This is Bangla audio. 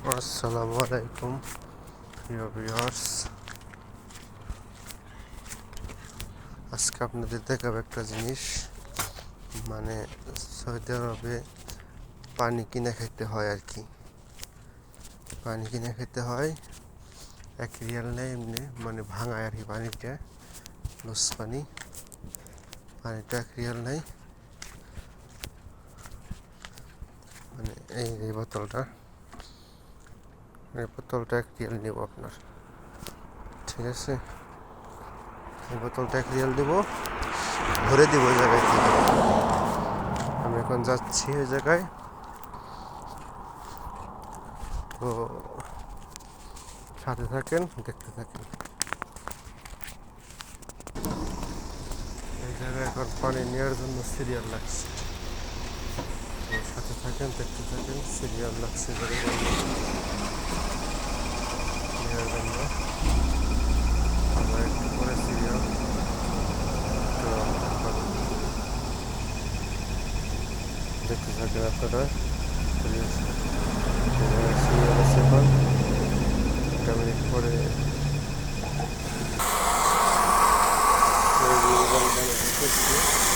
আসসালামু আলাইকুম প্রিয় ভিউয়ার্স। আজকে আপনাদের দেখাবো একটা জিনিস, মানে সৌদি আরবে পানি কিনে খেতে হয় আর কি। পানি কিনে খেতে হয়, 1 রিয়াল নেয় এমনি, মানে ভাঙায় আর কি। পানিটা লুজ পানিটা 1 রিয়াল নেয়। মানে এই বোতলটা 1 রিয়াল নেব আপনার, ঠিক আছে? এই বোতলটা 1 রিয়াল দেবো, ভরে দিব ওই জায়গায় থেকে। আমি এখন যাচ্ছি ওই জায়গায়, তো সাথে থাকেন, দেখতে থাকেন। এই জায়গায় এখন পানি নেওয়ার জন্য সিরিয়াল লাগছে, তো সাথে থাকেন, দেখতে থাকেন। সিরিয়াল লাগছে নেওয়ার জন্য। আমরা একটু পরে সিরিয়াল, তো দেখতে থাকেন আপনারা। সিরিয়াল আছে এখন, 1 মিনিট পরে দেখছি।